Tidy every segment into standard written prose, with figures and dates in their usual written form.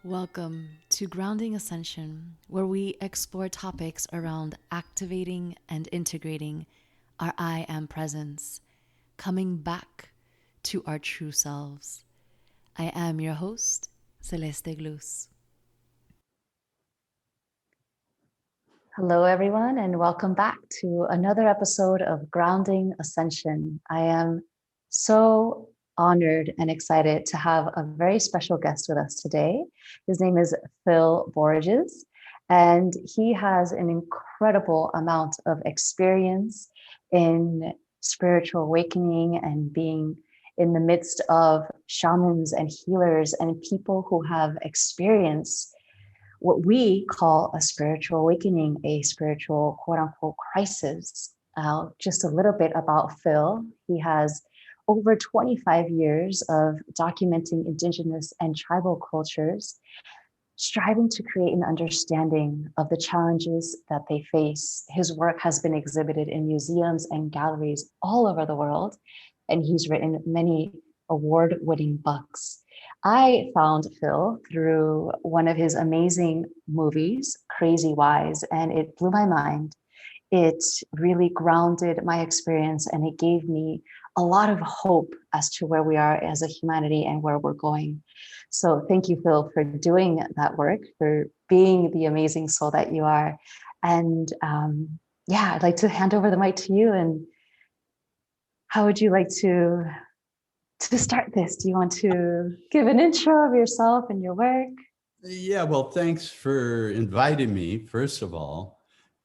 Welcome to Grounding Ascension, where we explore topics around activating and integrating our I am presence, coming back to our true selves. I am your host, Celeste Glus. Hello, everyone, and welcome back to another episode of Grounding Ascension. I am so honored and excited to have a very special guest with us today. His name is Phil Borges, and he has an incredible amount of experience in spiritual awakening and being in the midst of shamans and healers and people who have experienced what we call a spiritual awakening, a spiritual quote unquote crisis. Just a little bit about Phil. He has over 25 years of documenting Indigenous and tribal cultures, striving to create an understanding of the challenges that they face. His work has been exhibited in museums and galleries all over the world, and he's written many award-winning books. I found Phil through one of his amazing movies, Crazy Wise, and it blew my mind. It really grounded my experience and it gave me a lot of hope as to where we are as a humanity and where we're going. So thank you, Phil, for doing that work, for being the amazing soul that you are. And I'd like to hand over the mic to you. And how would you like to start this? Do you want to give an intro of yourself and your work? Yeah, well, thanks for inviting me, first of all.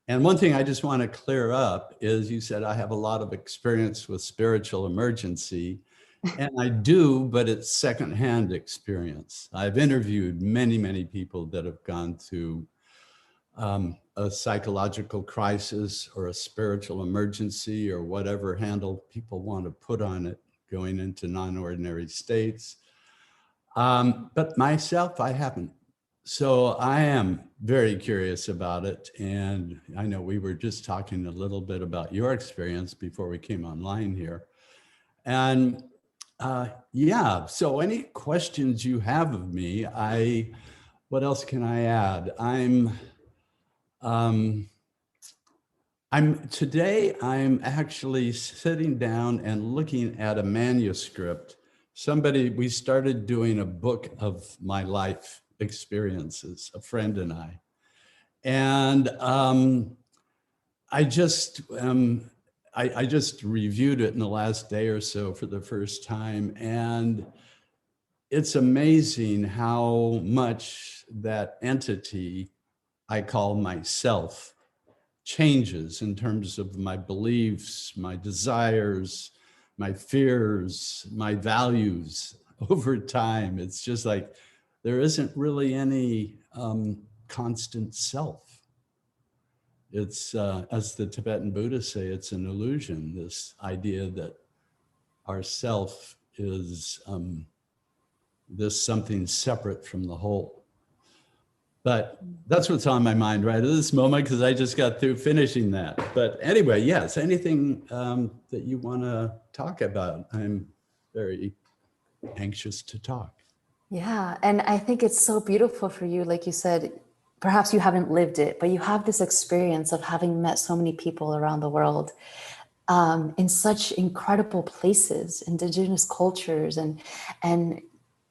And one thing I just want to clear up is you said I have a lot of experience with spiritual emergency, and I do, but it's secondhand experience. I've interviewed many, many people that have gone through a psychological crisis or a spiritual emergency or whatever handle people want to put on it, going into non-ordinary states. But myself, I haven't. So I am very curious about it. And I know we were just talking a little bit about your experience before we came online here. And so any questions you have of me, what else can I add? Today I'm actually sitting down and looking at a manuscript. We started doing a book of my life experiences, a friend and I. And I just reviewed it in the last day or so for the first time. And it's amazing how much that entity I call myself changes in terms of my beliefs, my desires, my fears, my values over time. It's just like there isn't really any constant self. It's, as the Tibetan Buddhists say, it's an illusion, this idea that our self is this something separate from the whole. But that's what's on my mind right at this moment, because I just got through finishing that. But anyway, yes, anything that you want to talk about, I'm very anxious to talk. Yeah, and I think it's so beautiful for you. Like you said, perhaps you haven't lived it, but you have this experience of having met so many people around the world in such incredible places, indigenous cultures, and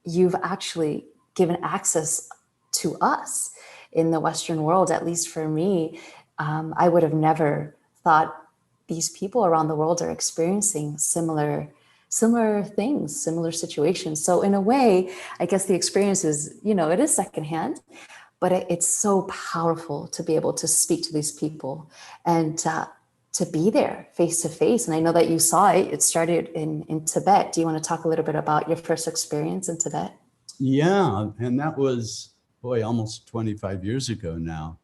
you've actually given access to us in the Western world. At least for me, I would have never thought these people around the world are experiencing similar things, similar situations. So in a way, I guess the experience is, it is secondhand, but it's so powerful to be able to speak to these people and to be there face to face. And I know that you saw it. It started in Tibet. Do you want to talk a little bit about your first experience in Tibet? Yeah, and that was, almost 25 years ago now.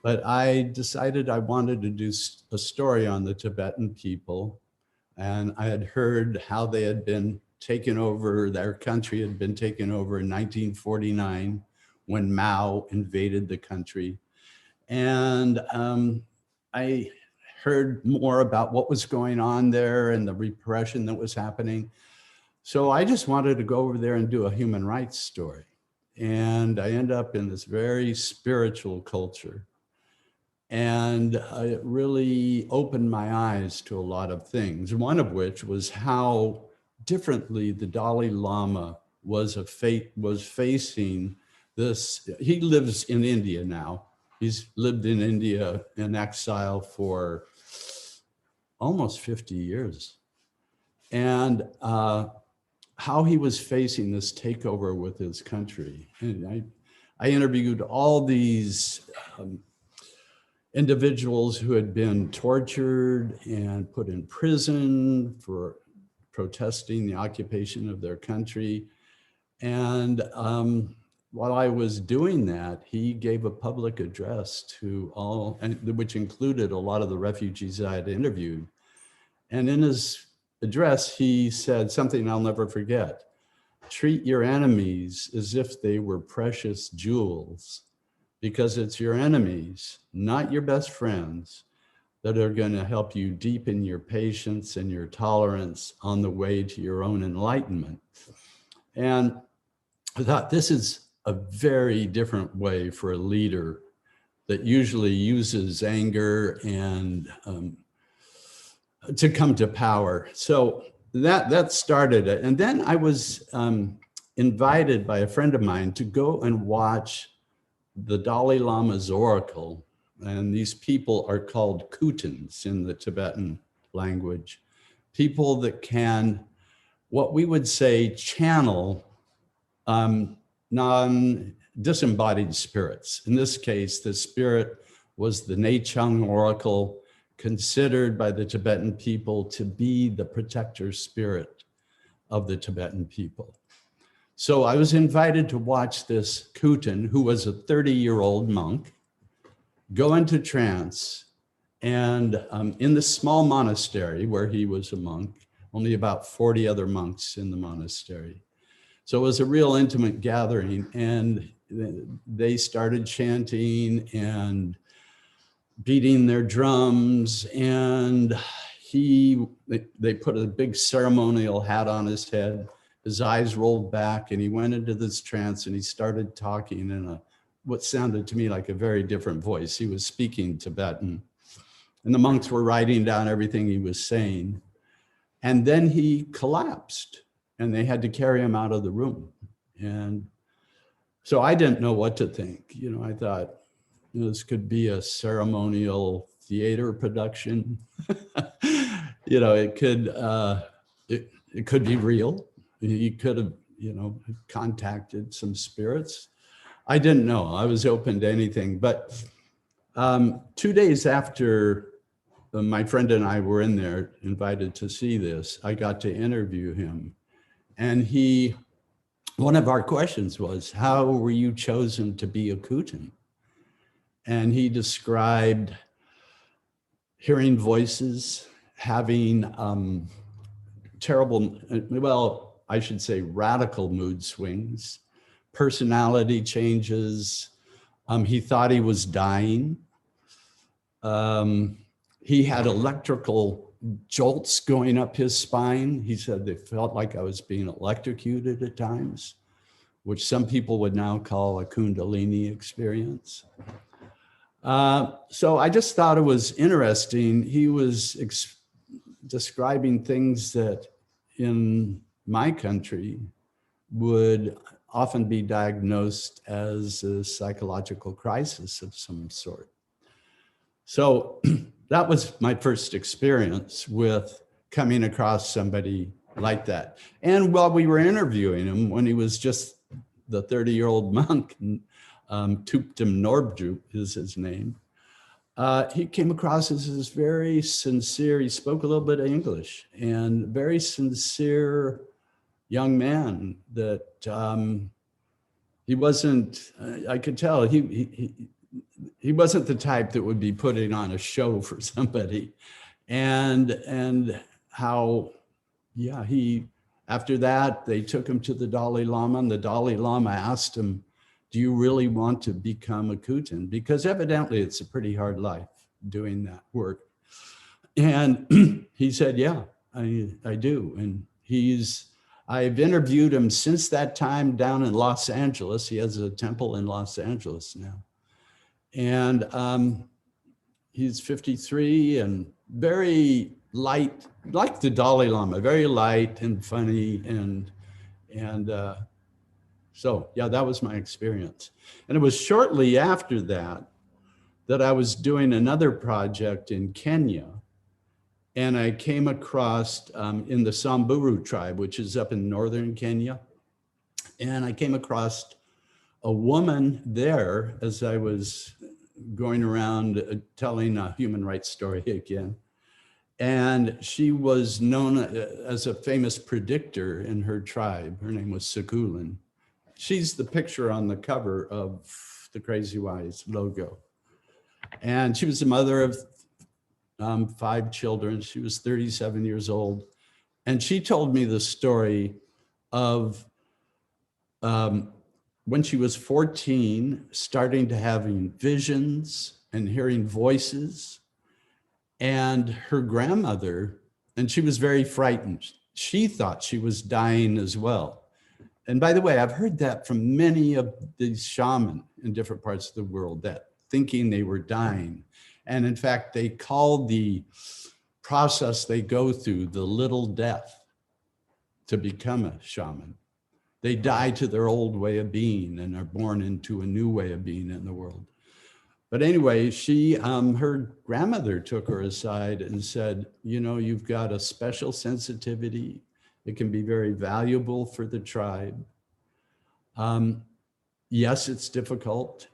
But I decided I wanted to do a story on the Tibetan people. And I had heard how they had been taken over, their country had been taken over in 1949 when Mao invaded the country. And I heard more about what was going on there and the repression that was happening. So I just wanted to go over there and do a human rights story. and I end up in this very spiritual culture. And it really opened my eyes to a lot of things, one of which was how differently the Dalai Lama was facing this. He lives in India now. He's lived in India in exile for almost 50 years. And how he was facing this takeover with his country. And I interviewed all these individuals who had been tortured and put in prison for protesting the occupation of their country. And while I was doing that, he gave a public address to all, which included a lot of the refugees I had interviewed. And in his address, he said something I'll never forget: treat your enemies as if they were precious jewels, because it's your enemies, not your best friends, that are going to help you deepen your patience and your tolerance on the way to your own enlightenment. And I thought, this is a very different way for a leader that usually uses anger and to come to power. So that started it. And then I was invited by a friend of mine to go and watch the Dalai Lama's oracle. And these people are called Kutins in the Tibetan language. People that can, what we would say, channel non-disembodied spirits. In this case, the spirit was the Nechung oracle, considered by the Tibetan people to be the protector spirit of the Tibetan people. So I was invited to watch this Kutin, who was a 30-year-old monk, go into trance. And in this small monastery where he was a monk, only about 40 other monks in the monastery. So it was a real intimate gathering, and they started chanting and beating their drums, and they put a big ceremonial hat on his head. His eyes rolled back, and he went into this trance, and he started talking in what sounded to me like a very different voice. He was speaking Tibetan, and the monks were writing down everything he was saying. And then he collapsed, and they had to carry him out of the room. And so I didn't know what to think. I thought, this could be a ceremonial theater production. It could be real. He could have, contacted some spirits. I didn't know. I was open to anything. But 2 days after my friend and I were in there, invited to see this, I got to interview him. And one of our questions was, how were you chosen to be a Kutin? And he described hearing voices, having radical mood swings, personality changes. He thought he was dying. He had electrical jolts going up his spine. He said they felt like I was being electrocuted at times, which some people would now call a Kundalini experience. So I just thought it was interesting. He was describing things that in my country would often be diagnosed as a psychological crisis of some sort. So that was my first experience with coming across somebody like that. And while we were interviewing him, when he was just the 30-year-old monk, Tuptim Norbdrup is his name, he came across as this very sincere, he spoke a little bit of English, and very sincere young man that he wasn't, I could tell, he wasn't the type that would be putting on a show for somebody. And how, after that, they took him to the Dalai Lama, and the Dalai Lama asked him, do you really want to become a Kutin? Because evidently it's a pretty hard life doing that work. And he said, yeah, I do. And he's I've interviewed him since that time down in Los Angeles. He has a temple in Los Angeles now. And he's 53 and very light, like the Dalai Lama, very light and funny. And so, yeah, that was my experience. And it was shortly after that that I was doing another project in Kenya. And I came across in the Samburu tribe, which is up in northern Kenya. And I came across a woman there as I was going around telling a human rights story again. And she was known as a famous predictor in her tribe. Her name was Sakulan. She's the picture on the cover of the Crazy Wise logo. And she was the mother of 5 children. She was 37 years old. And she told me the story of when she was 14, starting to having visions and hearing voices. And her grandmother, and she was very frightened. She thought she was dying as well. And by the way, I've heard that from many of these shamans in different parts of the world, that thinking they were dying. And in fact, they call the process they go through the little death to become a shaman. They die to their old way of being and are born into a new way of being in the world. But anyway, her grandmother took her aside and said, you know, you've got a special sensitivity. It can be very valuable for the tribe. Yes, it's difficult.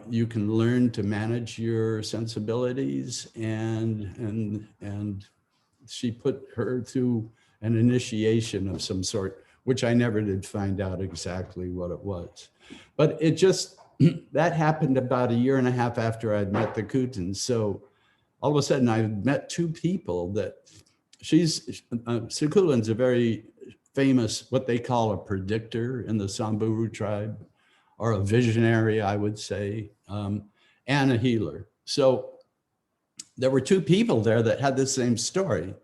You can learn to manage your sensibilities, and she put her through an initiation of some sort, which I never did find out exactly what it was. But it just, that happened about 1.5 years after I'd met the Kutans. So all of a sudden I met 2 people that Sakulan's a very famous, what they call a predictor in the Samburu tribe, or a visionary, I would say, and a healer. So there were 2 people there that had the same story.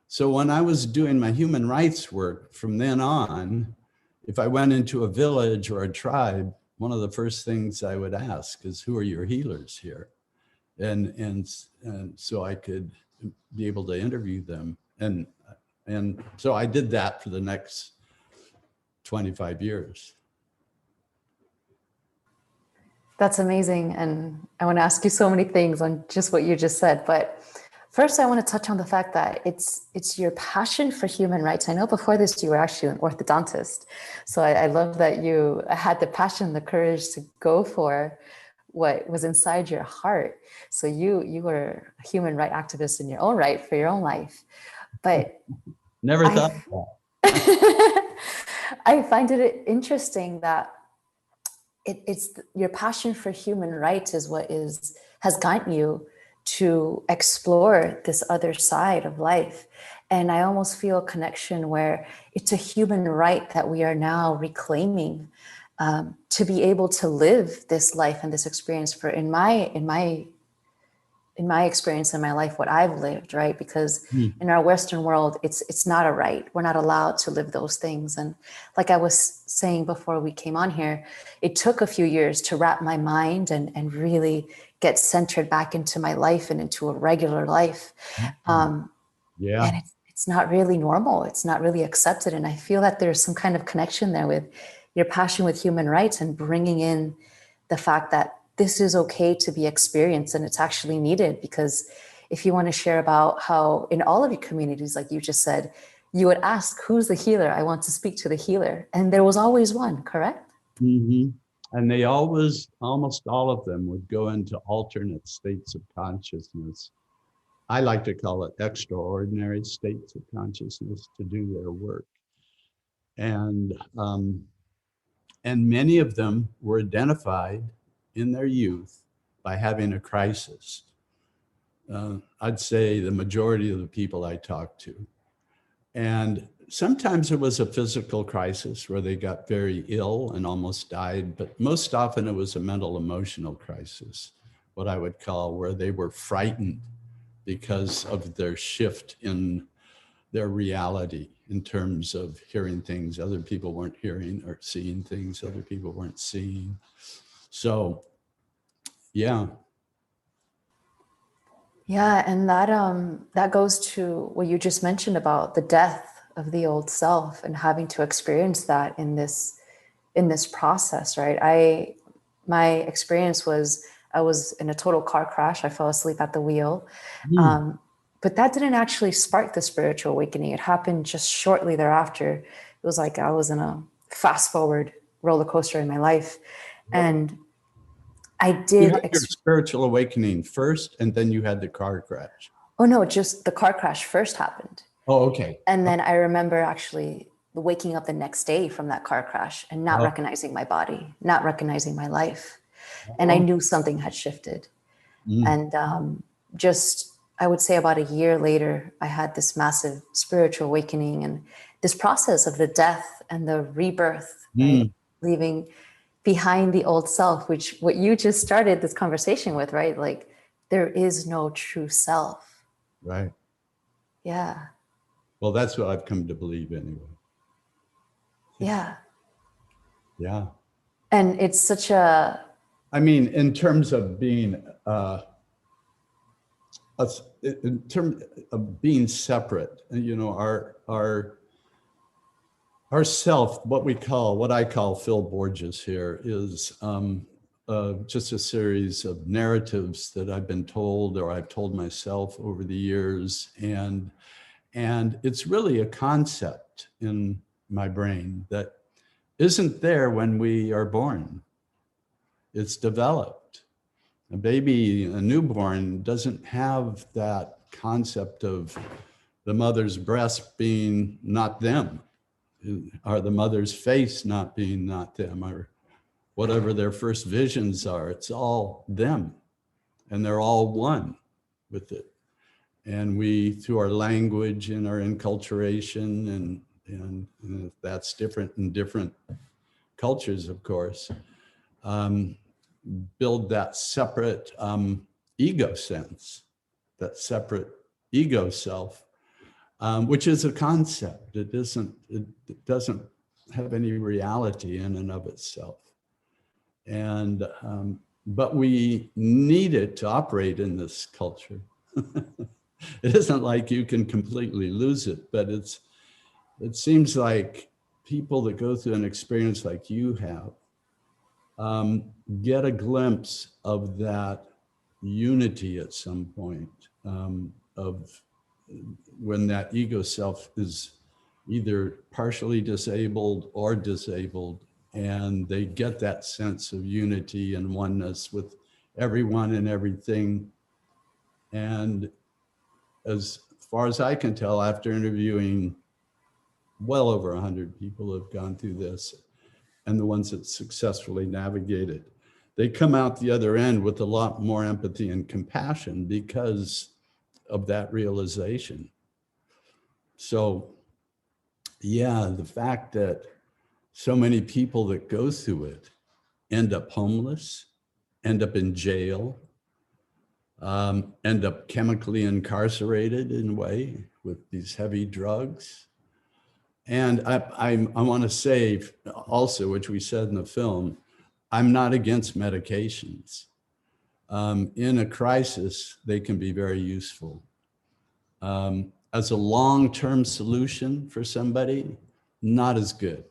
So when I was doing my human rights work from then on, if I went into a village or a tribe, one of the first things I would ask is, who are your healers here? And so I could be able to interview them. And so I did that for the next 25 years. That's amazing. And I want to ask you so many things on just what you just said. But first, I want to touch on the fact that it's your passion for human rights. I know before this, you were actually an orthodontist. So I love that you had the passion, the courage to go for what was inside your heart. So you were a human rights activist in your own right for your own life. But never thought of that. I find it interesting that it's your passion for human rights is what has gotten you to explore this other side of life. And I almost feel a connection where it's a human right that we are now reclaiming, to be able to live this life and this experience for in my experience in my life, what I've lived, right? Because in our Western world, it's not a right. We're not allowed to live those things. And like I was saying before we came on here, it took a few years to wrap my mind and really get centered back into my life and into a regular life. And it's not really normal. It's not really accepted. And I feel that there's some kind of connection there with your passion with human rights and bringing in the fact that this is okay to be experienced and it's actually needed. Because if you want to share about how in all of your communities, like you just said, you would ask, who's the healer? I want to speak to the healer. And there was always one, correct? Mm-hmm. And they almost all of them would go into alternate states of consciousness. I like to call it extraordinary states of consciousness to do their work. And many of them were identified in their youth by having a crisis. I'd say the majority of the people I talked to. And sometimes it was a physical crisis where they got very ill and almost died, but most often it was a mental emotional crisis, what I would call, where they were frightened because of their shift in their reality. in terms of hearing things other people weren't hearing, or seeing things other people weren't seeing. So, yeah. Yeah, and that goes to what you just mentioned about the death of the old self and having to experience that in this process, right? My experience was I was in a total car crash. I fell asleep at the wheel. But that didn't actually spark the spiritual awakening. It happened just shortly thereafter. It was like I was in a fast forward roller coaster in my life. And I You did. had your spiritual awakening first, and then you had the car crash. Oh, no, just the car crash first happened. Oh, okay. And then I remember actually waking up the next day from that car crash and not recognizing my body, not recognizing my life. And I knew something had shifted. And just, I would say about a year later, I had this massive spiritual awakening and this process of the death and the rebirth, right? Leaving behind the old self, which what you just started this conversation with, right? Like there is no true self. Right. Yeah. Well, that's what I've come to believe anyway. Yeah. Yeah. And it's such a, I mean, in terms of being, in terms of being separate, you know, our self, what I call Phil Borges here, is just a series of narratives that I've been told, or I've told myself over the years, and it's really a concept in my brain that isn't there when we are born. It's developed. A baby, a newborn, doesn't have that concept of the mother's breast being not them, or the mother's face not being not them, or whatever their first visions are. It's all them, and they're all one with it. And we, through our language and our enculturation, and that's different in different cultures, of course, build that separate ego sense, that separate ego self, which is a concept. It doesn't have any reality in and of itself. And but we need it to operate in this culture. It isn't like you can completely lose it, but it seems like people that go through an experience like you have get a glimpse of that unity at some point, of when that ego self is either partially disabled or disabled, and they get that sense of unity and oneness with everyone and everything. And as far as I can tell, after interviewing well over 100 people who have gone through this, and the ones that successfully navigate it, they come out the other end with a lot more empathy and compassion because of that realization. So, yeah, the fact that so many people that go through it end up homeless, end up in jail, end up chemically incarcerated in a way with these heavy drugs. And I want to say also, which we said in the film, I'm not against medications. In a crisis, they can be very useful. As a long-term solution for somebody, not as good.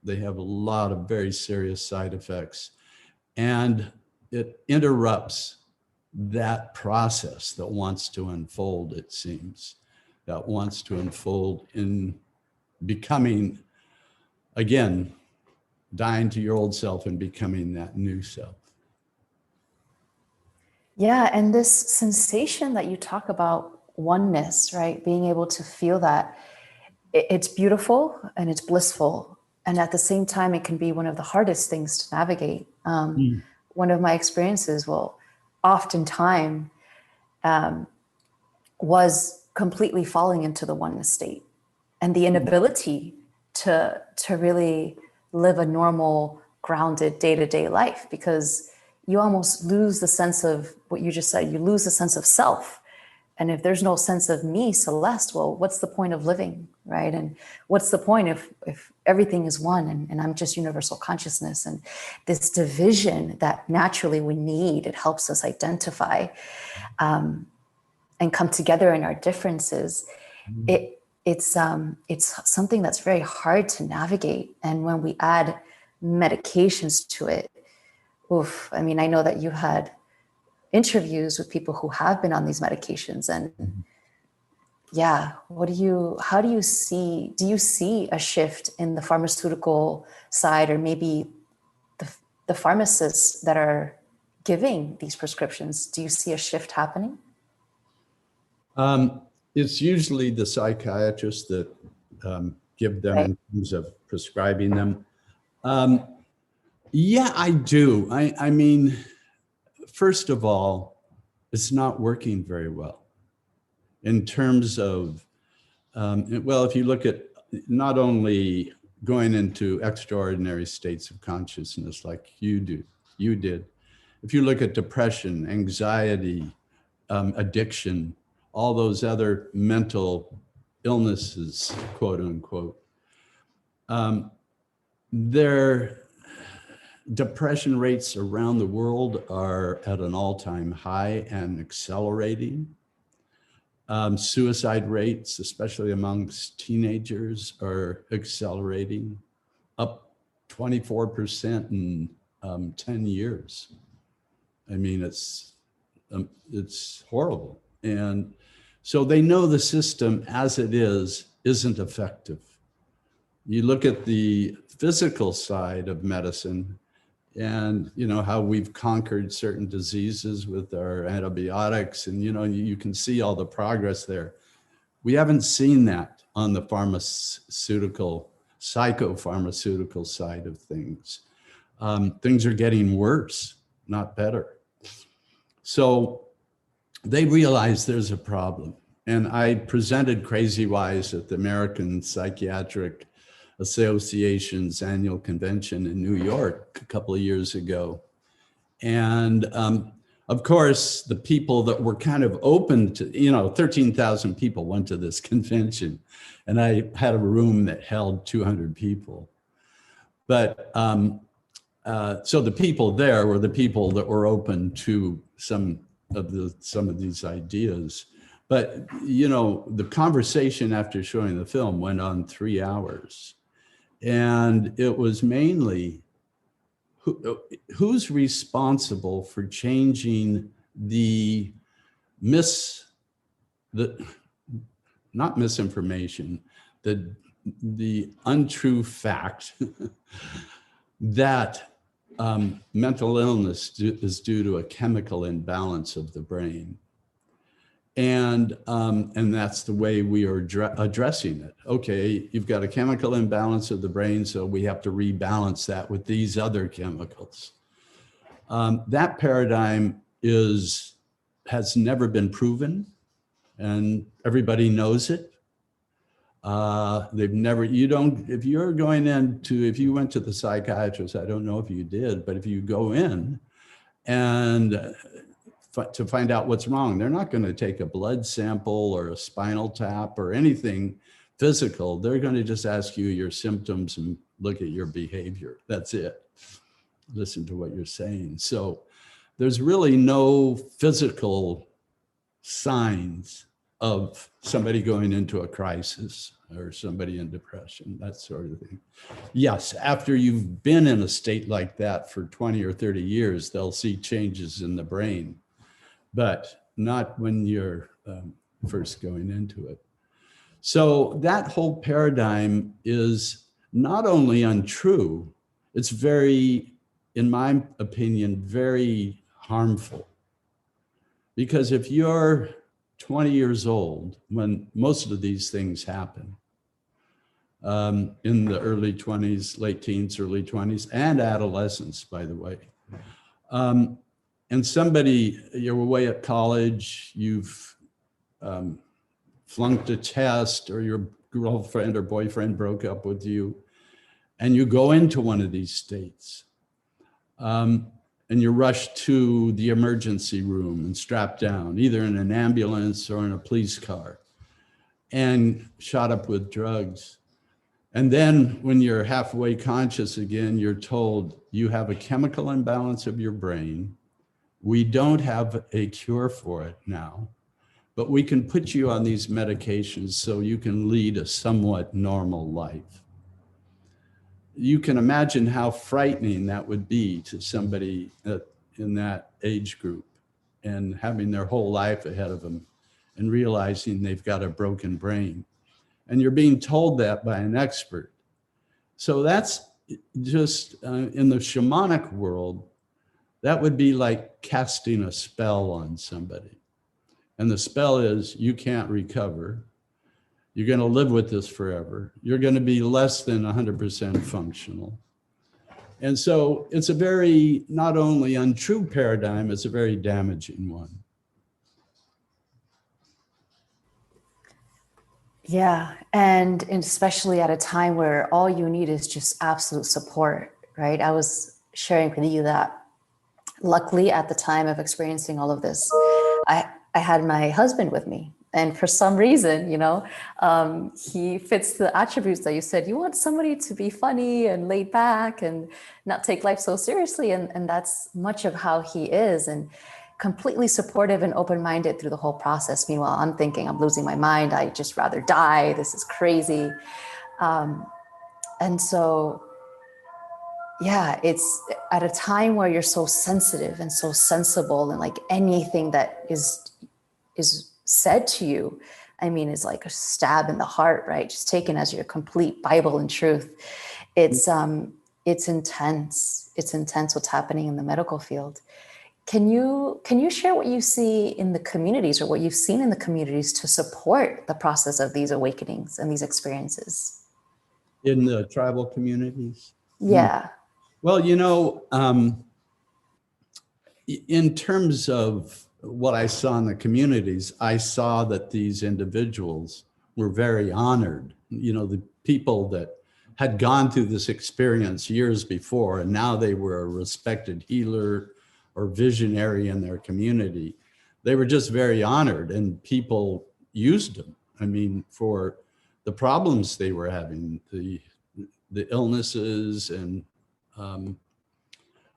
They have a lot of very serious side effects, and it interrupts that process that wants to unfold, it seems, that wants to unfold in becoming, again, dying to your old self and becoming that new self. yeah. And this sensation that you talk about, oneness, right? Being able to feel that, it's beautiful and it's blissful. And at the same time, it can be one of the hardest things to navigate. One of my experiences, well, oftentimes was completely falling into the oneness state and the inability to really live a normal, grounded day-to-day life, because you almost lose the sense of what you just said. You lose the sense of self. And if there's no sense of me, Celeste, well, what's the point of living, right? And what's the point if everything is one and I'm just universal consciousness? And this division that naturally we need, it helps us identify and come together in our differences. It's something that's very hard to navigate. And when we add medications to it, oof, I mean, I know that you had interviews with people who have been on these medications, and yeah, how do you see a shift in the pharmaceutical side, or maybe the pharmacists that are giving these prescriptions? Do you see a shift happening? It's usually the psychiatrists that give them, Right. in terms of prescribing them. Yeah, I do. I mean, first of all, it's not working very well in terms of, well, if you look at not only going into extraordinary states of consciousness like you did, if you look at depression, anxiety, addiction, all those other mental illnesses, quote unquote, their depression rates around the world are at an all-time high and accelerating. Suicide rates, especially amongst teenagers, are accelerating, up 24% in 10 years. I mean, it's horrible. And so they know the system as it isn't effective. You look at the physical side of medicine, and you know how we've conquered certain diseases with our antibiotics, and you know you can see all the progress there. We haven't seen that on the psychopharmaceutical side of things. Things are getting worse, not better. So they realize there's a problem. And I presented Crazy Wise at the American Psychiatric Association's annual convention in New York a couple of years ago. And of course, the people that were kind of open to, 13,000 people went to this convention, and I had a room that held 200 people. But so the people there were the people that were open to some of these ideas. But, the conversation after showing the film went on 3 hours. And it was mainly who's responsible for changing not misinformation, the untrue fact that mental illness is due to a chemical imbalance of the brain. And that's the way we are addressing it. Okay, you've got a chemical imbalance of the brain, so we have to rebalance that with these other chemicals. That paradigm has never been proven, and everybody knows it. If you went to the psychiatrist, I don't know if you did, but if you go in and to find out what's wrong, they're not going to take a blood sample or a spinal tap or anything physical. They're going to just ask you your symptoms and look at your behavior. That's it. Listen to what you're saying. So there's really no physical signs of somebody going into a crisis or somebody in depression, that sort of thing. Yes, after you've been in a state like that for 20 or 30 years, they'll see changes in the brain, but not when you're first going into it. So that whole paradigm is not only untrue, it's very, in my opinion, very harmful. Because if you're 20 years old, when most of these things happen, in the early 20s, late teens, early 20s, and adolescence, by the way. And you're away at college, you've flunked a test, or your girlfriend or boyfriend broke up with you, and you go into one of these states. and you're rushed to the emergency room and strapped down, either in an ambulance or in a police car, and shot up with drugs. And then when you're halfway conscious again, you're told you have a chemical imbalance of your brain. We don't have a cure for it now, but we can put you on these medications so you can lead a somewhat normal life. You can imagine how frightening that would be to somebody in that age group, and having their whole life ahead of them and realizing they've got a broken brain. And you're being told that by an expert. So that's just in the shamanic world, that would be like casting a spell on somebody. And the spell is you can't recover. You're going to live with this forever. You're going to be less than 100% functional. And so it's a very, not only untrue paradigm, it's a very damaging one. Yeah, and especially at a time where all you need is just absolute support, right? I was sharing with you that luckily at the time of experiencing all of this, I had my husband with me. And for some reason, he fits the attributes that you said. You want somebody to be funny and laid back and not take life so seriously. And that's much of how he is, and completely supportive and open-minded through the whole process. Meanwhile, I'm thinking, I'm losing my mind. I just rather die. This is crazy. And so, yeah, it's at a time where you're so sensitive and so sensible, and like anything that is said to you, I mean, is like a stab in the heart, right? Just taken as your complete Bible and truth. It's intense. It's intense what's happening in the medical field. Can you share what you see in the communities, or what you've seen in the communities to support the process of these awakenings and these experiences? In the tribal communities? Yeah. Well, in terms of what I saw in the communities, I saw that these individuals were very honored. The people that had gone through this experience years before, and now they were a respected healer or visionary in their community. They were just very honored, and people used them. I mean, for the problems they were having, the illnesses, and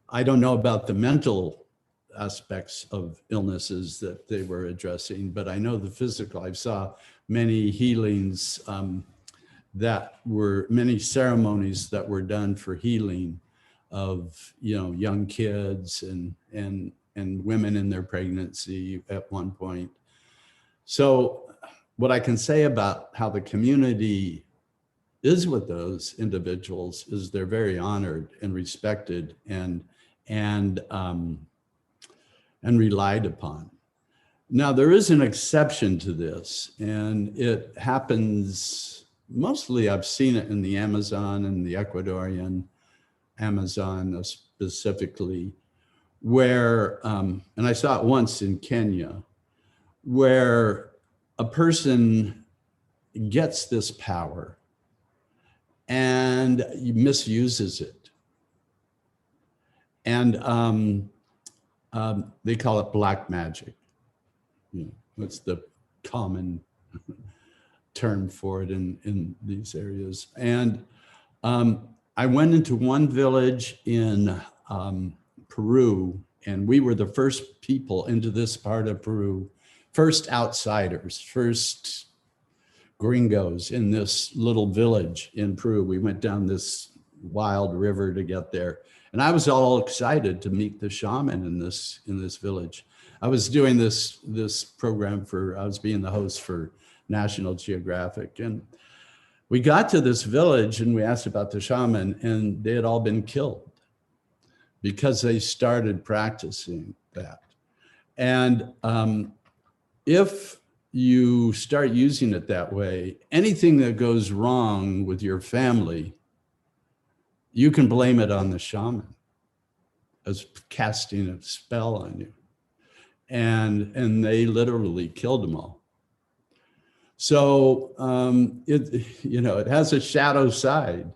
I don't know about the mental aspects of illnesses that they were addressing, but I know the physical. I saw many healings that were, many ceremonies that were done for healing of young kids and women in their pregnancy at one point. So what I can say about how the community is with those individuals is they're very honored and respected and relied upon. Now, there is an exception to this, and it happens mostly, I've seen it in the Amazon and the Ecuadorian Amazon specifically, where, and I saw it once in Kenya, where a person gets this power and misuses it. And they call it black magic. That's the common term for it in these areas. And I went into one village in Peru, and we were the first people into this part of Peru, first outsiders, first gringos in this little village in Peru. We went down this wild river to get there. And I was all excited to meet the shaman in this village. I was doing this program I was being the host for National Geographic. And we got to this village and we asked about the shaman, and they had all been killed because they started practicing that. And if you start using it that way, anything that goes wrong with your family, you can blame it on the shaman as casting a spell on you. And they literally killed them all. So it has a shadow side.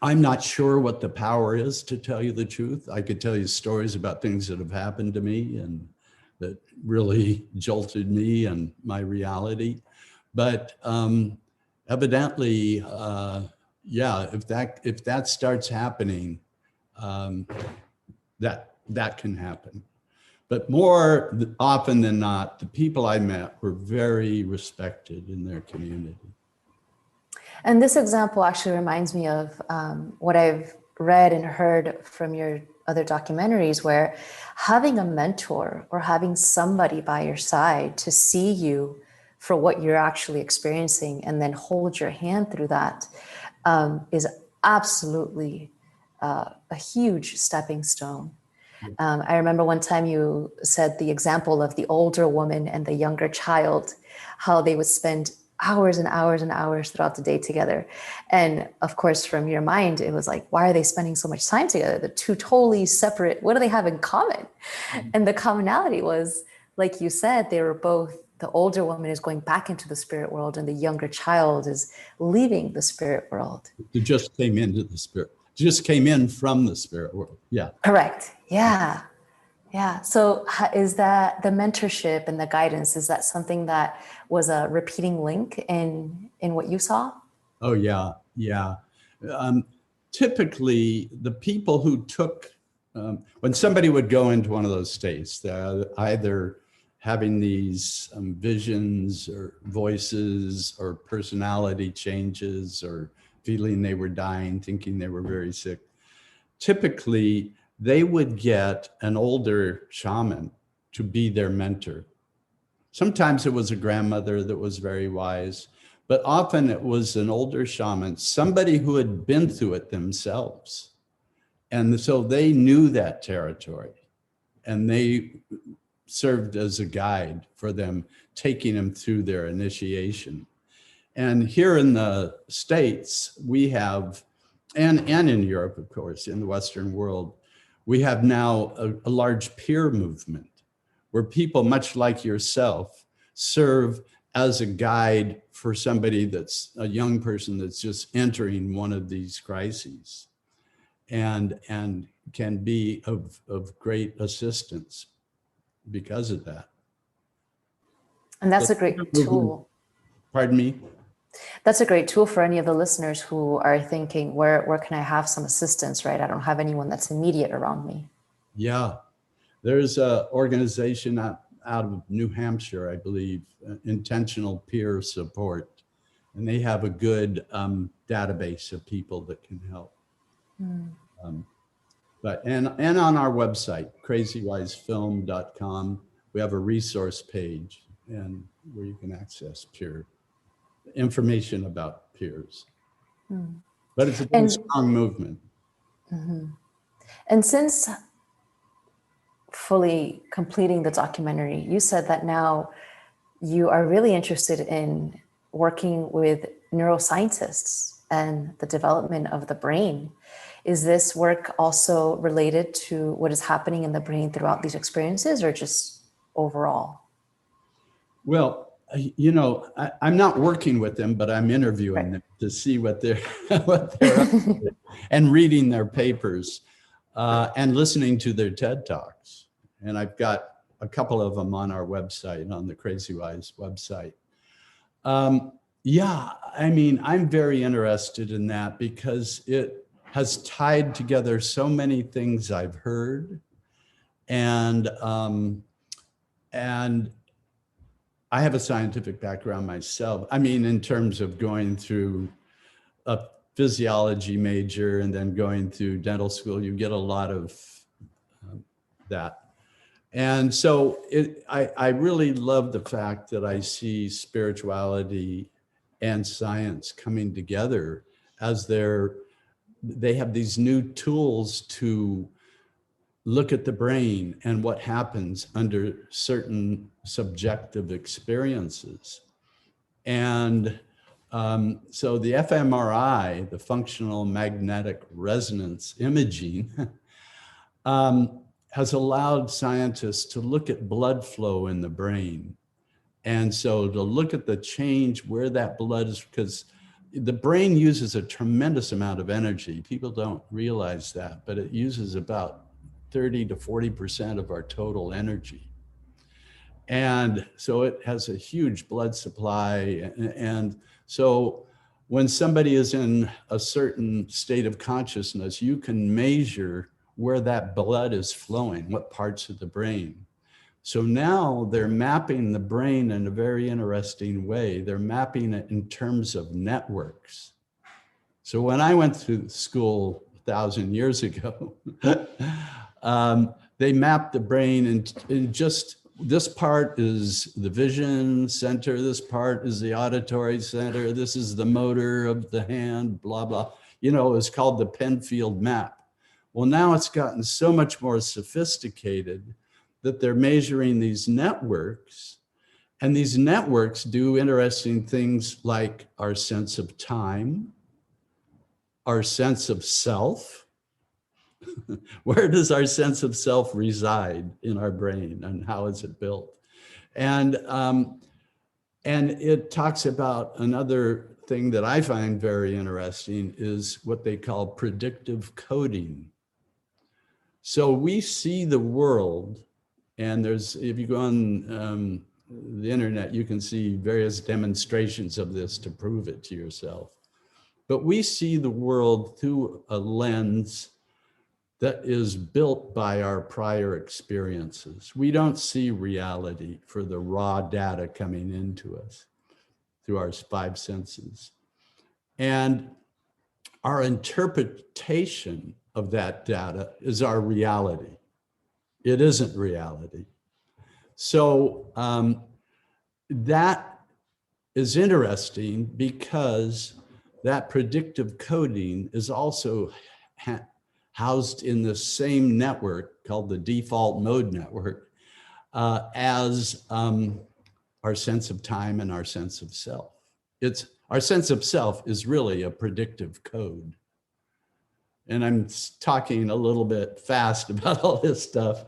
I'm not sure what the power is, to tell you the truth. I could tell you stories about things that have happened to me and that really jolted me and my reality. But evidently, yeah, if that starts happening, um, that can happen. But more often than not, the people I met were very respected in their community. And this example actually reminds me of what I've read and heard from your other documentaries, where having a mentor or having somebody by your side to see you for what you're actually experiencing and then hold your hand through that is absolutely a huge stepping stone. I remember one time you said the example of the older woman and the younger child, how they would spend hours and hours and hours throughout the day together. And of course, from your mind, it was like, why are they spending so much time together? The two totally separate, what do they have in common? And the commonality was, like you said, they were both, the older woman is going back into the spirit world and the younger child is leaving the spirit world. It just came into the spirit, just came in from the spirit world. Yeah. Correct. Yeah. Yeah. So is that the mentorship and the guidance, is that something that was a repeating link in what you saw? Oh, yeah. Yeah. Typically, the people who took, when somebody would go into one of those states, either having these visions or voices or personality changes or feeling they were dying, thinking they were very sick, typically they would get an older shaman to be their mentor. Sometimes it was a grandmother that was very wise, but often it was an older shaman, somebody who had been through it themselves. And so they knew that territory and they served as a guide for them, taking them through their initiation. And here in the States, we have, and in Europe, of course, in the Western world, we have now a large peer movement where people, much like yourself, serve as a guide for somebody that's a young person that's just entering one of these crises, and can be of great assistance because of that. And that's a great tool. Pardon me? That's a great tool for any of the listeners who are thinking, where can I have some assistance, right? I don't have anyone that's immediate around me. Yeah. There's an organization out of New Hampshire, I believe, Intentional Peer Support. And they have a good database of people that can help. And on our website, crazywisefilm.com, we have a resource page and where you can access peer information about peers. But it's a very strong movement. And since fully completing the documentary, you said that now you are really interested in working with neuroscientists and the development of the brain. Is this work also related to what is happening in the brain throughout these experiences, or just overall? Well, you know, I'm not working with them, but I'm interviewing them to see what they're up to, and reading their papers and listening to their TED Talks. And I've got a couple of them on our website, on the Crazy Wise website. Yeah, I mean, I'm very interested in that because it has tied together so many things I've heard, and I have a scientific background myself. I mean, in terms of going through a physiology major and then going through dental school, you get a lot of that. And so I really love the fact that I see spirituality and science coming together as they have these new tools to look at the brain and what happens under certain subjective experiences. And so the fMRI, the functional magnetic resonance imaging, has allowed scientists to look at blood flow in the brain. And so to look at the change where that blood is, because the brain uses a tremendous amount of energy. People don't realize that, but it uses about 30 to 40% of our total energy. And so it has a huge blood supply. And so when somebody is in a certain state of consciousness, you can measure where that blood is flowing, what parts of the brain. So now they're mapping the brain in a very interesting way. They're mapping it in terms of networks. So when I went to school 1,000 years ago, they mapped the brain in just, this part is the vision center, this part is the auditory center, this is the motor of the hand, blah, blah. You know, it's called the Penfield map. Well, now it's gotten so much more sophisticated that they're measuring these networks, and these networks do interesting things like our sense of time, our sense of self. Where does our sense of self reside in our brain, and how is it built? And it talks about another thing that I find very interesting is what they call predictive coding. So we see the world, and there's, if you go on the internet, you can see various demonstrations of this to prove it to yourself. But we see the world through a lens that is built by our prior experiences. We don't see reality for the raw data coming into us through our 5 senses. And our interpretation of that data is our reality. It isn't reality. So that is interesting because that predictive coding is also housed in the same network called the default mode network as our sense of time and our sense of self. Our sense of self is really a predictive code. And I'm talking a little bit fast about all this stuff,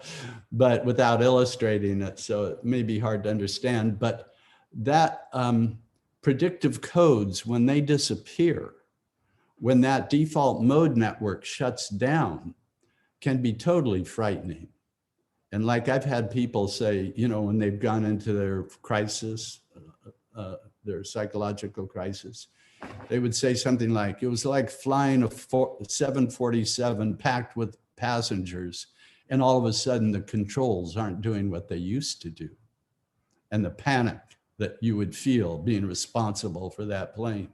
but without illustrating it, so it may be hard to understand. But that predictive codes, when they disappear, when that default mode network shuts down, can be totally frightening. And like I've had people say, you know, when they've gone into their crisis, their psychological crisis, they would say something like, it was like flying a 747 packed with passengers, and all of a sudden the controls aren't doing what they used to do. And the panic that you would feel being responsible for that plane.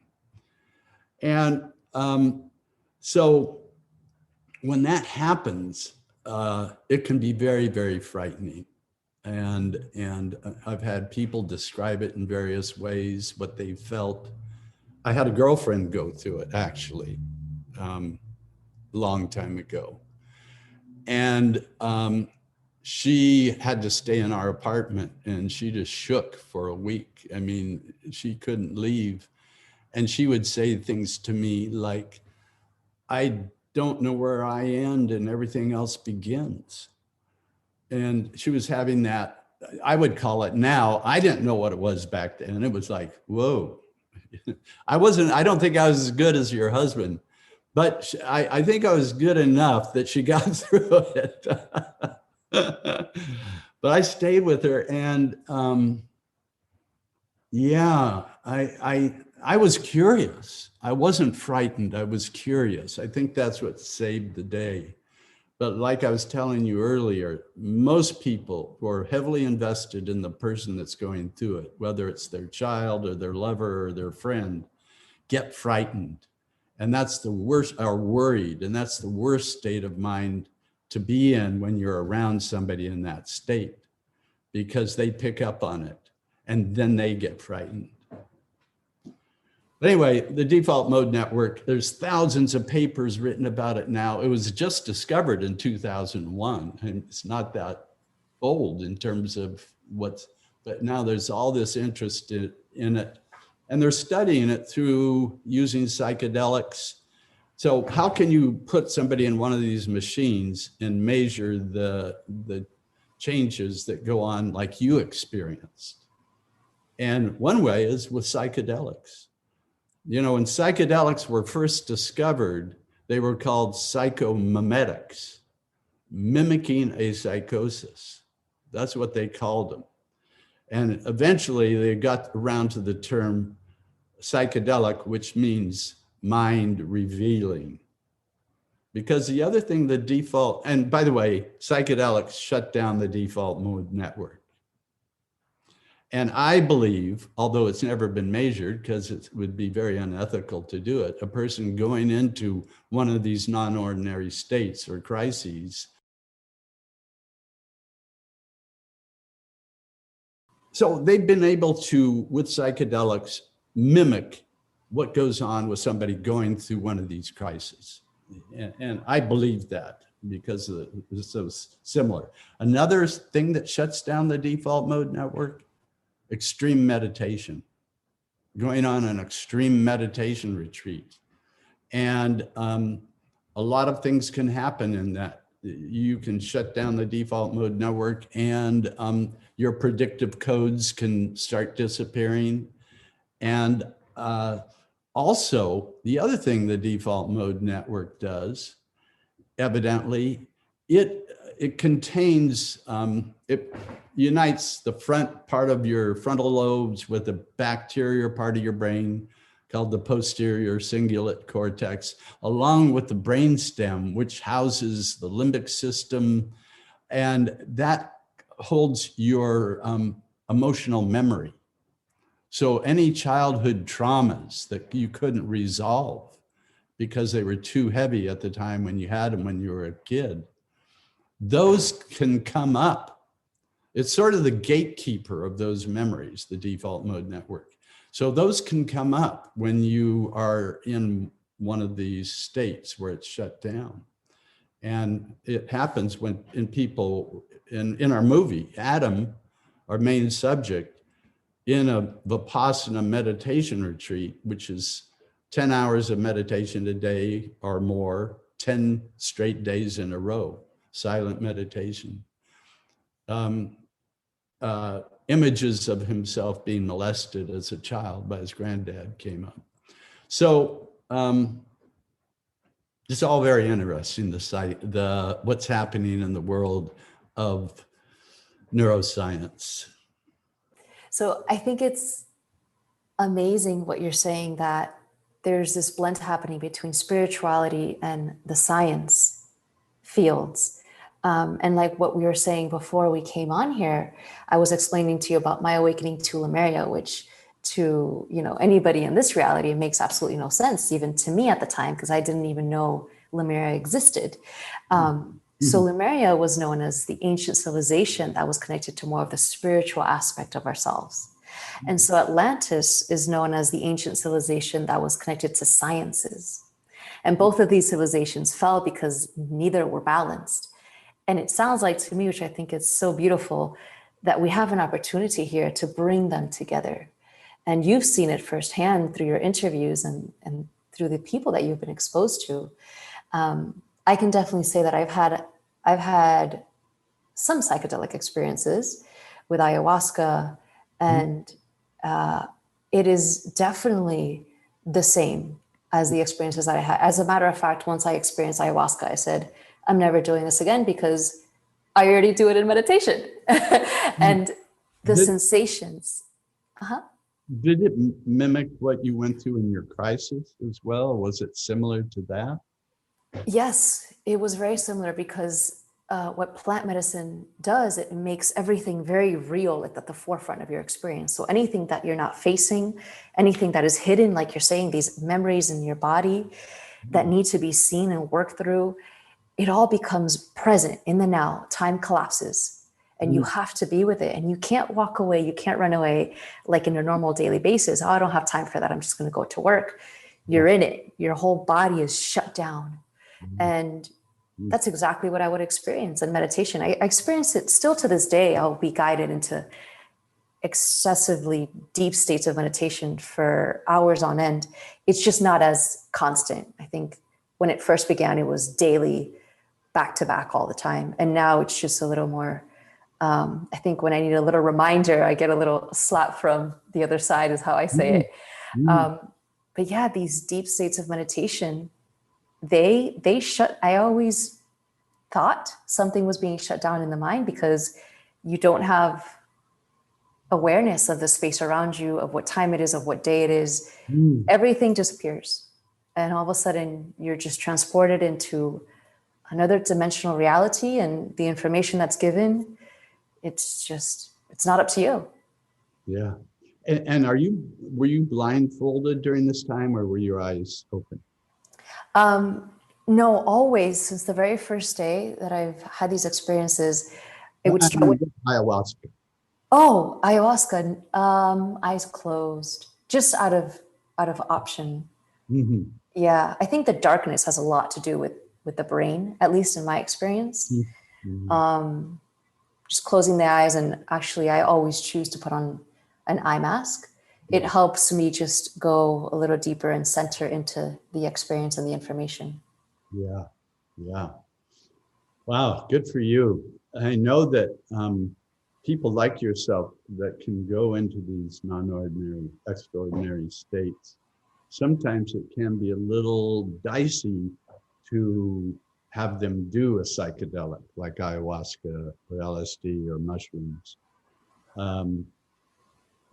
And so when that happens, it can be very, very frightening. And I've had people describe it in various ways, what they felt. I had a girlfriend go through it, actually, a long time ago. And she had to stay in our apartment, and she just shook for a week. I mean, she couldn't leave. And she would say things to me like, I don't know where I end and everything else begins. And she was having that, I would call it now, I didn't know what it was back then. It was like, whoa. I don't think I was as good as your husband, but I think I was good enough that she got through it. But I stayed with her, and yeah, I was curious. I wasn't frightened. I was curious. I think that's what saved the day. But like I was telling you earlier, most people who are heavily invested in the person that's going through it, whether it's their child or their lover or their friend, get frightened. And that's the worst, or worried. And that's the worst state of mind to be in when you're around somebody in that state, because they pick up on it and then they get frightened. But anyway, the default mode network, there's thousands of papers written about it now. It was just discovered in 2001, and it's not that old in terms of but now there's all this interest in it. And they're studying it through using psychedelics. So how can you put somebody in one of these machines and measure the changes that go on like you experienced? And one way is with psychedelics. You know, when psychedelics were first discovered, they were called psychomimetics, mimicking a psychosis. That's what they called them. And eventually they got around to the term psychedelic, which means mind revealing. Because the other thing, the default, and by the way, psychedelics shut down the default mode network. And I believe, although it's never been measured because it would be very unethical to do it, a person going into one of these non-ordinary states or crises. So they've been able to, with psychedelics, mimic what goes on with somebody going through one of these crises. And I believe that because it's so similar. Another thing that shuts down the default mode network, extreme meditation, going on an extreme meditation retreat. And a lot of things can happen in that. You can shut down the default mode network and your predictive codes can start disappearing. And also, the other thing the default mode network does, evidently, it contains, it unites the front part of your frontal lobes with the bacterial part of your brain called the posterior cingulate cortex, along with the brainstem, which houses the limbic system. And that holds your emotional memory. So any childhood traumas that you couldn't resolve because they were too heavy at the time when you had them when you were a kid, those can come up. It's sort of the gatekeeper of those memories, the default mode network. So those can come up when you are in one of these states where it's shut down. And it happens when in people, in our movie, Adam, our main subject, in a Vipassana meditation retreat, which is 10 hours of meditation a day or more, 10 straight days in a row, silent meditation. Images of himself being molested as a child by his granddad came up. So it's all very interesting, what's happening in the world of neuroscience. So I think it's amazing what you're saying, that there's this blend happening between spirituality and the science fields. And like what we were saying before we came on here, I was explaining to you about my awakening to Lemuria, which to anybody in this reality, it makes absolutely no sense, even to me at the time, because I didn't even know Lemuria existed. So Lemuria was known as the ancient civilization that was connected to more of the spiritual aspect of ourselves. And so Atlantis is known as the ancient civilization that was connected to sciences. And both of these civilizations fell because neither were balanced. And it sounds like to me, which I think is so beautiful, that we have an opportunity here to bring them together. And you've seen it firsthand through your interviews and through the people that you've been exposed to. I can definitely say that I've had some psychedelic experiences with ayahuasca, and it is definitely the same as the experiences that I had. As a matter of fact, once I experienced ayahuasca, I said, I'm never doing this again because I already do it in meditation. And the sensations. Did it mimic what you went through in your crisis as well? Or was it similar to that? Yes, it was very similar because what plant medicine does, it makes everything very real, like at the forefront of your experience. So anything that you're not facing, anything that is hidden, like you're saying, these memories in your body that need to be seen and worked through, it all becomes present in the now. Time collapses and you have to be with it, and you can't walk away. You can't run away like in a normal daily basis. Oh, I don't have time for that. I'm just going to go to work. You're in it. Your whole body is shut down. And that's exactly what I would experience in meditation. I experience it still to this day. I'll be guided into excessively deep states of meditation for hours on end. It's just not as constant. I think when it first began, it was daily, back to back all the time. And now it's just a little more, I think when I need a little reminder, I get a little slap from the other side is how I say it. but yeah, these deep states of meditation, they shut, I always thought something was being shut down in the mind because you don't have awareness of the space around you, of what time it is, of what day it is. Mm. Everything disappears. And all of a sudden you're just transported into another dimensional reality, and the information that's given, it's not up to you. Yeah. And were you blindfolded during this time, or were your eyes open? No, always, since the very first day that I've had these experiences, it would I start mean, with, ayahuasca. oh, ayahuasca, eyes closed, just out of option. Mm-hmm. Yeah, I think the darkness has a lot to do with the brain, at least in my experience. Mm-hmm. Just closing the eyes, and actually, I always choose to put on an eye mask. It Yeah. helps me just go a little deeper and center into the experience and the information. Yeah. Yeah. Wow. Good for you. I know that people like yourself that can go into these non-ordinary, extraordinary states. Sometimes it can be a little dicey to have them do a psychedelic like ayahuasca or LSD or mushrooms. Um,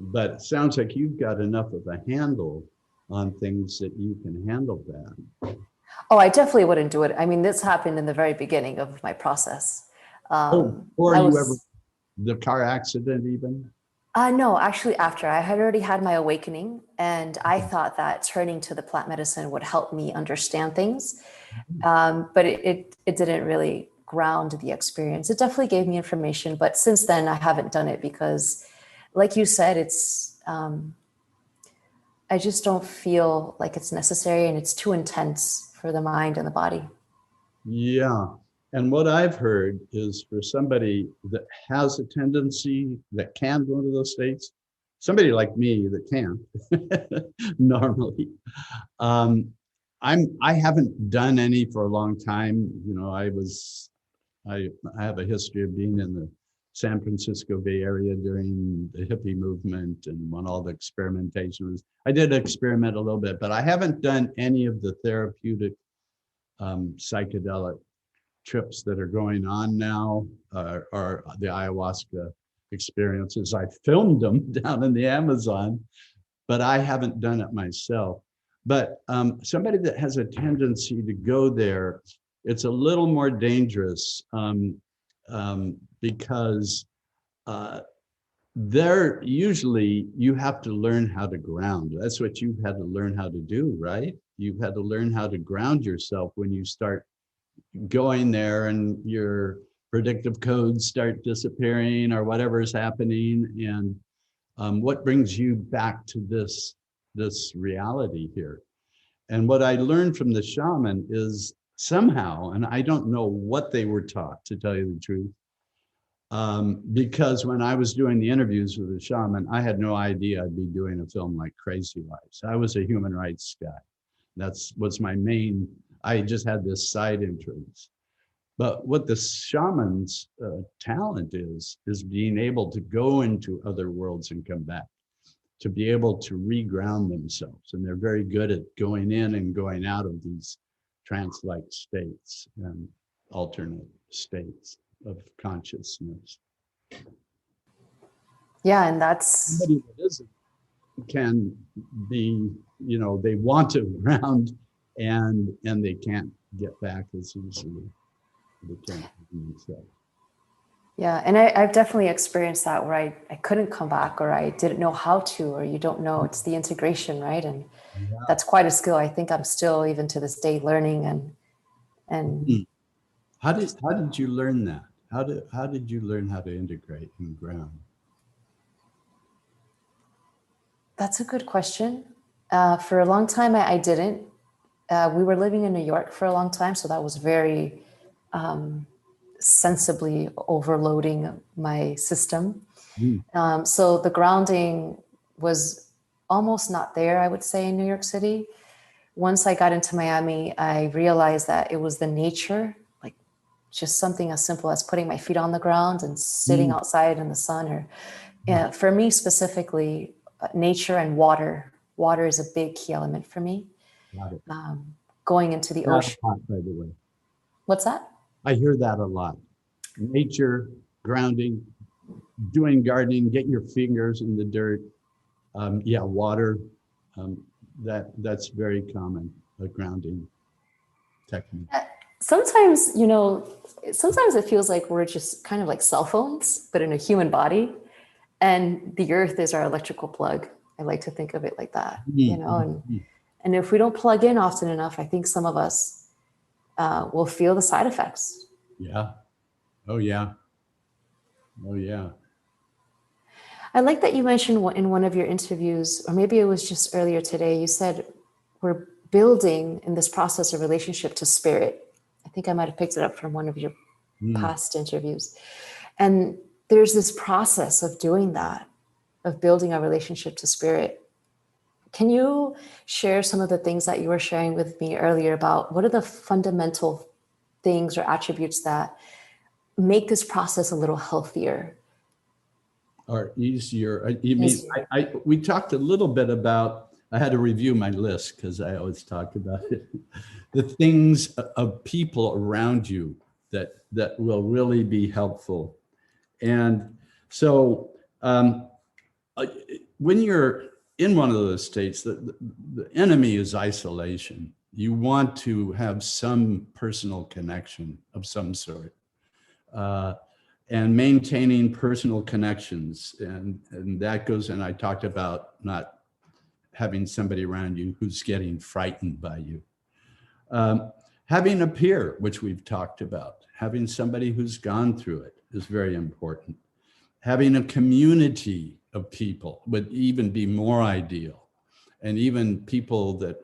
but it sounds like you've got enough of a handle on things that you can handle that. Oh, I definitely wouldn't do it. I mean, this happened in the very beginning of my process. Oh, or I you ever, was, the car accident even? no, actually, after I had already had my awakening, and I thought that turning to the plant medicine would help me understand things. But it didn't really ground the experience. It definitely gave me information, but since then I haven't done it because, like you said, I just don't feel like it's necessary, and it's too intense for the mind and the body. Yeah. And what I've heard is for somebody that has a tendency that can go into those states, somebody like me that can normally, um, I haven't done any for a long time. You know, I have a history of being in the San Francisco Bay Area during the hippie movement and when all the experimentation was. I did experiment a little bit, but I haven't done any of the therapeutic psychedelic trips that are going on now, or the ayahuasca experiences. I filmed them down in the Amazon, but I haven't done it myself. But somebody that has a tendency to go there, it's a little more dangerous because there usually you have to learn how to ground. That's what you've had to learn how to do, right? You've had to learn how to ground yourself when you start going there and your predictive codes start disappearing or whatever is happening. And what brings you back to this reality here? And what I learned from the shaman is somehow, and I don't know what they were taught, to tell you the truth, because when I was doing the interviews with the shaman, I had no idea I'd be doing a film like Crazy Lives. I was a human rights guy. That's was my main. I just had this side interest. But what the shaman's talent is being able to go into other worlds and come back, to be able to reground themselves. And they're very good at going in and going out of these trance-like states and alternate states of consciousness. Yeah, and that's, Somebody that isn't can be, you know, they want to ground and they can't get back as easily. They can't do themselves. yeah, and I've definitely experienced that where I couldn't come back, or I didn't know how to, or you don't know. It's the integration, right? And Yeah. that's quite a skill. I think I'm still, even to this day, learning. And Mhm. How did you learn that? How did you learn how to integrate and ground? that's a good question. For a long time, I didn't. We were living in New York for a long time, so that was very sensibly overloading my system. Mm. So the grounding was almost not there, I would say, in New York City. Once I got into Miami, I realized that it was the nature, like just something as simple as putting my feet on the ground and sitting Mm. outside in the sun, or for me specifically, nature and water water is a big key element for me. Got it. Going into the That ocean. a lot, by the way. What's that? I hear that a lot. Nature, grounding, doing gardening, get your fingers in the dirt. Yeah, water. That's very common, a grounding technique. Sometimes, sometimes it feels like we're just kind of like cell phones, but in a human body. And the earth is our electrical plug. I like to think of it like that, and if we don't plug in often enough, I think some of us will feel the side effects. Yeah. Oh, yeah. Oh, yeah. I like that you mentioned in one of your interviews, or maybe it was just earlier today, you said we're building in this process a relationship to spirit. I think I might have picked it up from one of your past interviews. And there's this process of doing that, of building a relationship to spirit. Can you share some of the things that you were sharing with me earlier about what are the fundamental things or attributes that make this process a little healthier? Or easier. You mean, we talked a little bit about, I had to review my list because I always talk about it. The things of people around you that will really be helpful. And so when you're in one of those states, the enemy is isolation. You want to have some personal connection of some sort. And maintaining personal connections. And that goes, and I talked about not having somebody around you who's getting frightened by you. Having a peer, which we've talked about, having somebody who's gone through it is very important. Having a community of people would even be more ideal. And even people that,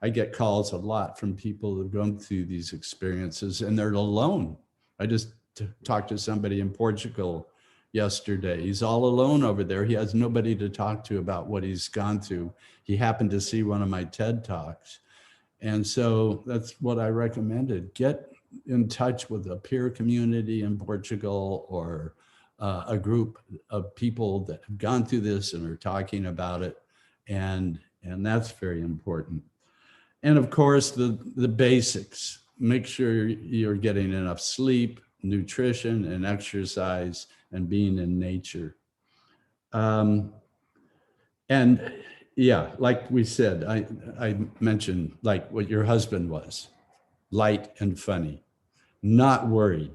I get calls a lot from people who've gone through these experiences and they're alone. I just talked to somebody in Portugal yesterday. He's all alone over there. He has nobody to talk to about what he's gone through. He happened to see one of my TED Talks. And so that's what I recommended. Get in touch with a peer community in Portugal or a group of people that have gone through this and are talking about it. And that's very important. And of course, the basics. Make sure you're getting enough sleep, nutrition, and exercise, and being in nature. And yeah, like we said, I mentioned like what your husband was, light and funny, not worried.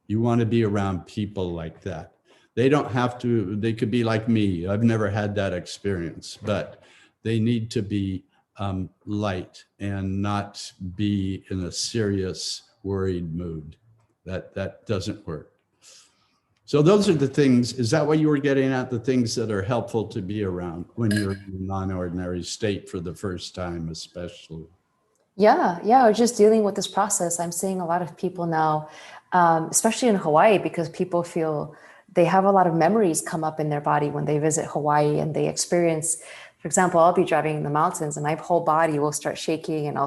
You want to be around people like that. They don't have to, they could be like me. I've never had that experience, but they need to be light and not be in a serious, worried mood. That doesn't work. So those are the things. Is that what you were getting at? The things that are helpful to be around when you're in a non-ordinary state for the first time, especially. Yeah, or just dealing with this process. I'm seeing a lot of people now, especially in Hawaii, because people feel they have a lot of memories come up in their body when they visit Hawaii and they experience, for example, I'll be driving in the mountains and my whole body will start shaking and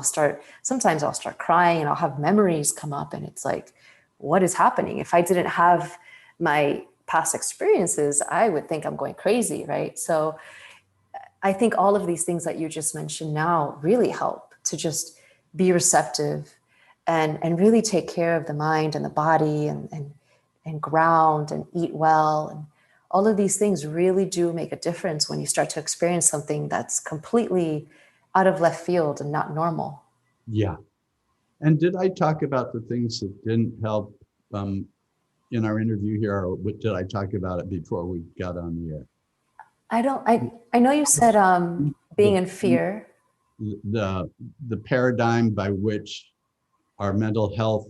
sometimes I'll start crying and I'll have memories come up and it's like, what is happening? If I didn't have my past experiences, I would think I'm going crazy, right? So I think all of these things that you just mentioned now really help to just be receptive and really take care of the mind and the body and ground and eat well. And all of these things really do make a difference when you start to experience something that's completely out of left field and not normal. Yeah. And did I talk about the things that didn't help in our interview here, or did I talk about it before we got on the air? I know you said being in fear. The paradigm by which our mental health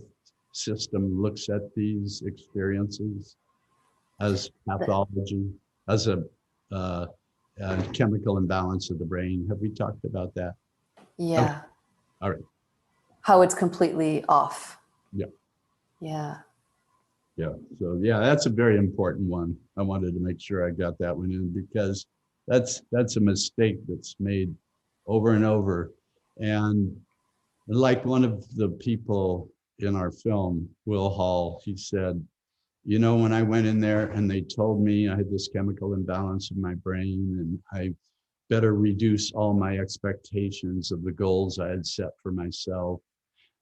system looks at these experiences as pathology, as a chemical imbalance of the brain. Have we talked about that? Yeah. Okay. All right. How it's completely off. Yeah. Yeah. Yeah. So yeah, that's a very important one. I wanted to make sure I got that one in because that's a mistake that's made over and over. And like one of the people in our film, Will Hall, he said, you know, when I went in there and they told me I had this chemical imbalance in my brain and better reduce all my expectations of the goals I had set for myself,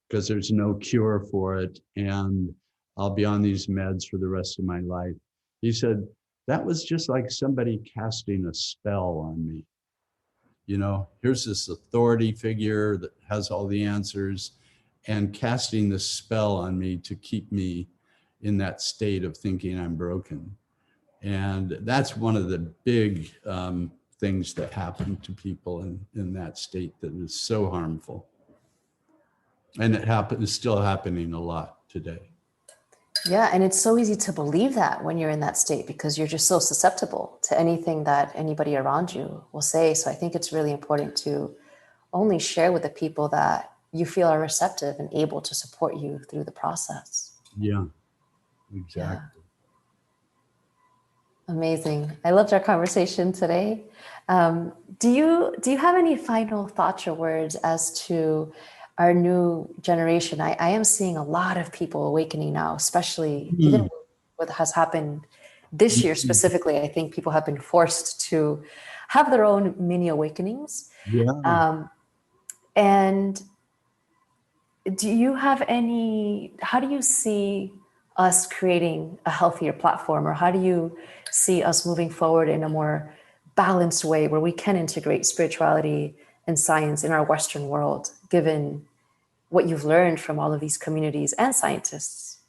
because there's no cure for it, and I'll be on these meds for the rest of my life. He said, that was just like somebody casting a spell on me. You know, here's this authority figure that has all the answers and casting this spell on me to keep me in that state of thinking I'm broken. And that's one of the big things that happen to people in that state that is so harmful. And it's still happening a lot today. Yeah, and it's so easy to believe that when you're in that state because you're just so susceptible to anything that anybody around you will say. So I think it's really important to only share with the people that you feel are receptive and able to support you through the process. Yeah, exactly. Yeah. Amazing. I loved our conversation today. Do you have any final thoughts or words as to our new generation? I am seeing a lot of people awakening now, especially even what has happened this year specifically. I think people have been forced to have their own mini awakenings. Yeah. And do you have how do you see us creating a healthier platform, or how do you see us moving forward in a more balanced way where we can integrate spirituality and science in our Western world, given what you've learned from all of these communities and scientists?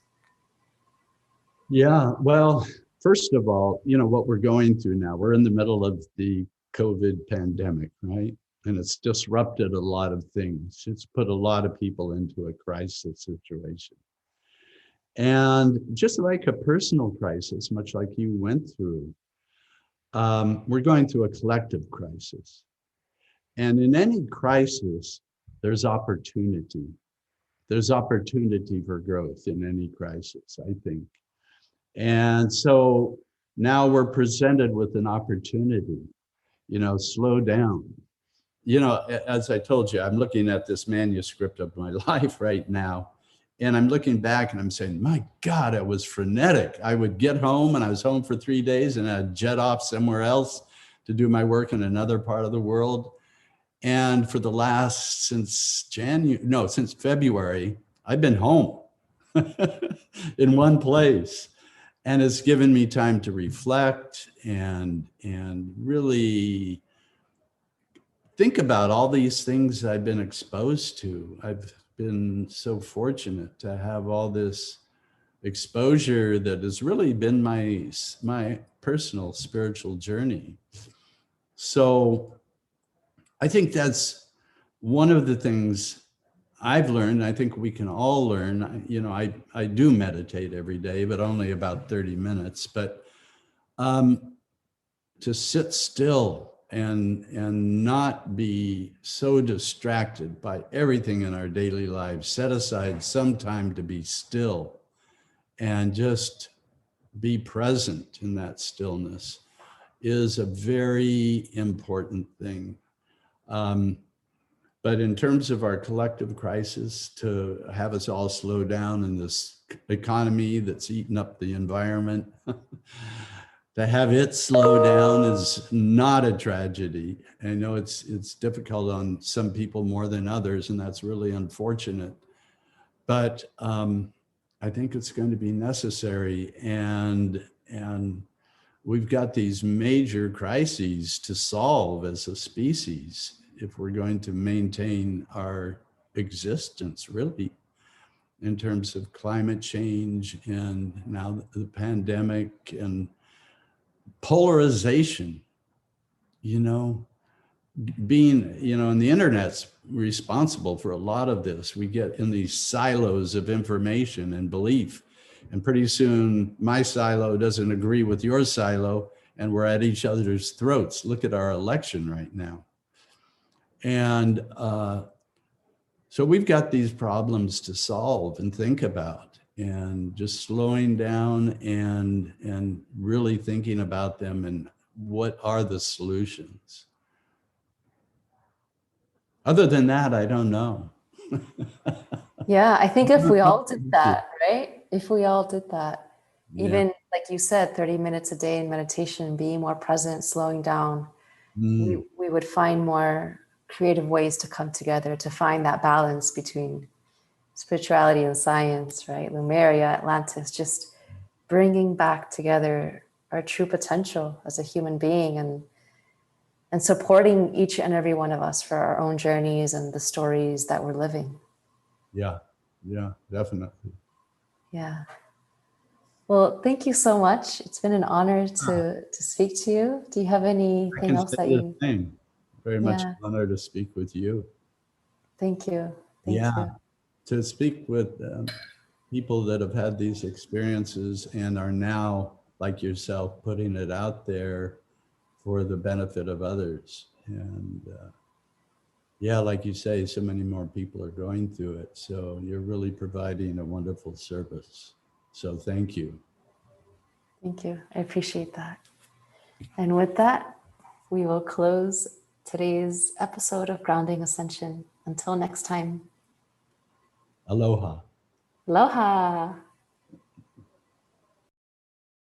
Yeah. Well, first of all, you know, what we're going through now, we're in the middle of the COVID pandemic, right? And it's disrupted a lot of things. It's put a lot of people into a crisis situation. And just like a personal crisis, much like you went through, we're going through a collective crisis. And in any crisis, there's opportunity. There's opportunity for growth in any crisis, I think. And so now we're presented with an opportunity, you know, slow down. You know, as I told you, I'm looking at this manuscript of my life right now. And I'm looking back and I'm saying, my God, I was frenetic. I would get home, and I was home for 3 days, and I'd jet off somewhere else to do my work in another part of the world. And for the last, since February, I've been home in one place. And it's given me time to reflect and really think about all these things I've been exposed to. I've been so fortunate to have all this exposure that has really been my personal spiritual journey. So I think that's one of the things I've learned. I think we can all learn. You know, I do meditate every day, but only about 30 minutes. But to sit still and not be so distracted by everything in our daily lives, set aside some time to be still and just be present in that stillness is a very important thing. But in terms of our collective crisis, to have us all slow down in this economy that's eaten up the environment, to have it slow down is not a tragedy. I know it's difficult on some people more than others, and that's really unfortunate. But I think it's going to be necessary, and we've got these major crises to solve as a species if we're going to maintain our existence, really, in terms of climate change and now the pandemic and polarization. You know, being, you know, and the internet's responsible for a lot of this. We get in these silos of information and belief, and pretty soon my silo doesn't agree with your silo, and we're at each other's throats. Look at our election right now. And so we've got these problems to solve and think about, and just slowing down and really thinking about them and what are the solutions. Other than that, I don't know. Yeah, I think if we all did that, right? If we all did that, even like you said, 30 minutes a day in meditation, being more present, slowing down, Mm, we would find more creative ways to come together, to find that balance between spirituality and science, right? Lemuria, Atlantis, just bringing back together our true potential as a human being, and supporting each and every one of us for our own journeys and the stories that we're living. yeah, yeah, definitely. Yeah. Well, thank you so much. It's been an honor to speak to you. Do you have I anything can else say that the you? same. Very much Yeah. an honor to speak with you. Thank you. Thank Yeah, you. to speak with people that have had these experiences and are now, like yourself, putting it out there for the benefit of others. And yeah, like you say, so many more people are going through it. So you're really providing a wonderful service. So thank you. Thank you. I appreciate that. And with that, we will close today's episode of Grounding Ascension. Until next time, Aloha. aloha.